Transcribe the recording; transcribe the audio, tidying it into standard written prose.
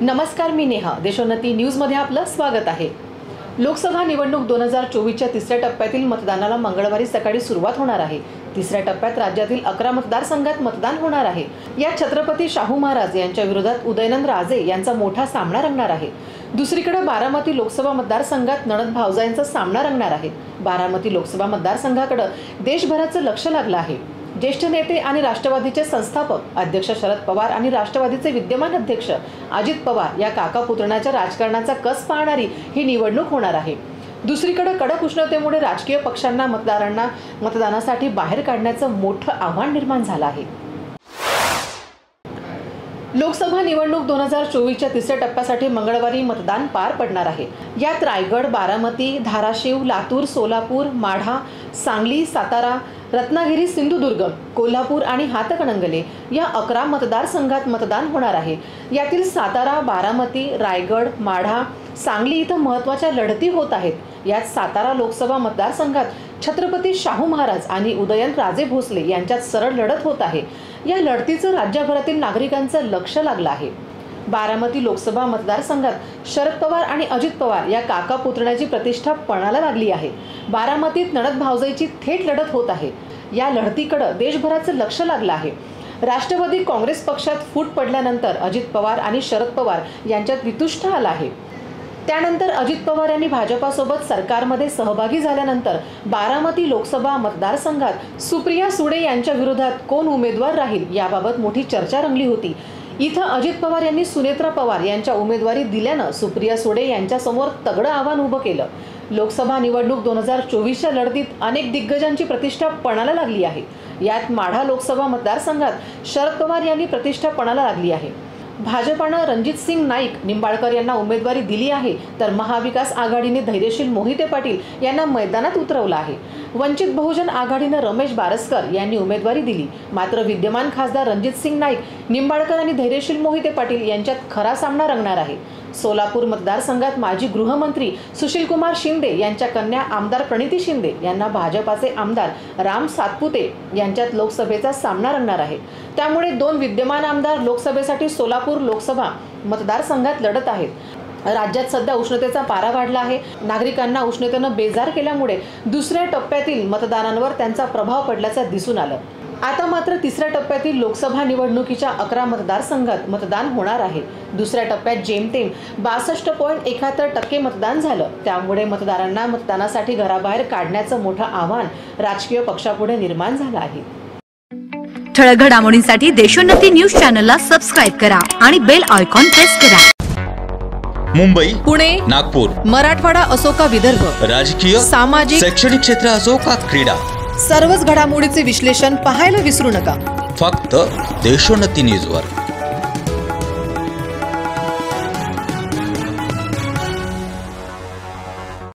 नमस्कार, मी नेहा. देशोन्नती न्यूजमध्ये आपलं स्वागत आहे. लोकसभा निवडणूक 2024च्या तिसऱ्या टप्प्यातील मतदानाला मंगळवारी सकाळी सुरुवात होणार आहे. तिसऱ्या टप्प्यात राज्यातील 11 मतदारसंघात मतदान होणार आहे. या छत्रपती शाहू महाराज यांच्या विरोधात उदयनंद राजे यांचा मोठा सामना रंगणार आहे. दुसरीकडे बारामती लोकसभा मतदारसंघात नणद भावजांचा सामना रंगणार आहे. बारामती लोकसभा मतदारसंघाकडे देशभराचं लक्ष लागलं आहे. ज्येष्ठ नेते आणि राष्ट्रवादीचे संस्थापक अध्यक्ष शरद पवार आणि राष्ट्रवादीचे विद्यमान अध्यक्ष अजित पवार या काका पुतण्याच्या राजकारणाचा कस पाहणारी ही निवडणूक होणार आहे. दुसरीकडे कडक उष्णतेमुळे राजकीय पक्षांना मतदारांना मतदानासाठी बाहेर काढण्याचं मोठं आव्हान निर्माण झालं आहे. लोकसभा निवडणूक 2024च्या तिसऱ्या टप्प्यासाठी मंगळवारी मतदान पार पडणार आहे. यात रायगड, बारामती, धाराशिव, लातूर, सोलापूर, माढा, सांगली, सातारा, रत्नागिरी, सिंधुदुर्ग, कोल्हापूर आणि हातकणंगले या 11 मतदारसंघात मतदान होणार आहे. यातील सातारा, बारामती, रायगड, माढा, सांगली इथं महत्त्वाच्या लढती होत आहेत. यात सातारा लोकसभा मतदारसंघात छत्रपती शाहू महाराज आणि उदयनराजे राजे भोसले यांच्यात सरळ लढत होत आहे. या लढतीचं राज्यभरातील नागरिकांचं लक्ष लागलं आहे. बारामती लोकसभा मतदारसंघात शरद पवार आणि अजित पवार या काका पुतण्याची प्रतिष्ठा पणाला लागली आहे. बारामतीत नणद भावजाईची थेट लढत होत आहे. या लढतीकडे देशभराचं लक्ष लागलं आहे. राष्ट्रवादी काँग्रेस पक्षात फूट पडल्यानंतर अजित पवार आणि शरद पवार यांच्यात वितुष्ट आला आहे. त्यानंतर अजित पवार यांनी भाजपासोबत सरकारमध्ये सहभागी झाल्यानंतर बारामती लोकसभा मतदारसंघात सुप्रिया सुळे यांच्या विरोधात कोण उमेदवार राहील याबाबत मोठी चर्चा रंगली होती. इथं अजित पवार यांनी सुनेत्रा पवार यांच्या उमेदवारी दिल्यानं सुप्रिया सुळे यांच्यासमोर तगडं आव्हान उभं केलं. लोकसभा निवडणूक 2024च्या लढतीत अनेक दिग्गजांची प्रतिष्ठा पणाला लागली आहे. यात माढा लोकसभा मतदारसंघात शरद पवार यांनी प्रतिष्ठा पणाला लागली आहे. भाजपानं रणजितसिंग नाईक निंबाळकर यांना उमेदवारी दिली आहे, तर महाविकास आघाडीने धैर्यशील मोहिते पाटील यांना मैदानात उतरवलं आहे. वंचित बहुजन आघाडीनं रमेश बारसकर यांनी उमेदवारी दिली. मात्र विद्यमान खासदार रणजितसिंग नाईक निंबाळकर आणि धैर्यशील मोहिते पाटील यांच्यात खरा सामना रंगणार आहे. सोलापूर मतदारसंघात माजी गृहमंत्री सुशीलकुमार शिंदे यांच्या कन्या आमदार प्रणिती शिंदे यांना भाजपाचे आमदार राम सातपुते यांच्यात लोकसभेचा सामना रंगणार आहे. त्यामुळे 2 विद्यमान आमदार लोकसभेसाठी सोलापूर लोकसभा मतदारसंघात लढत आहेत. राज्यात सध्या उष्णतेचा पारा वाढला आहे. नागरिकांना उष्णतेनं बेजार केल्यामुळे दुसऱ्या टप्प्यातील मतदानांवर त्यांचा प्रभाव पडल्याचं दिसून आलं. आता मात्र तिसऱ्या टप्प्यातील लोकसभा निवडणुकीच्या 11 मतदारसंघात मतदान होणार आहे. दुसऱ्या टप्प्यात जेमतेम 62.71% मतदान झालं. त्यामुळे मतदारांना मतदानासाठी घराबाहेर काढण्याचं मोठं आव्हान राजकीय पक्षापुढे निर्माण झालं आहे. ठळक घडामोडींसाठी देशोन्नती न्यूज चॅनलला सबस्क्राइब करा आणि बेल आयकॉन प्रेस करा. मुंबई, पुणे, नागपूर, मराठवाडा असो का विदर्भ, राजकीय, सामाजिक, शैक्षणिक क्षेत्र असो का क्रीडा, सर्वच घडामोडीचे विश्लेषण पाहायला विसरू नका. फक्त देशोन्नती न्यूजवर.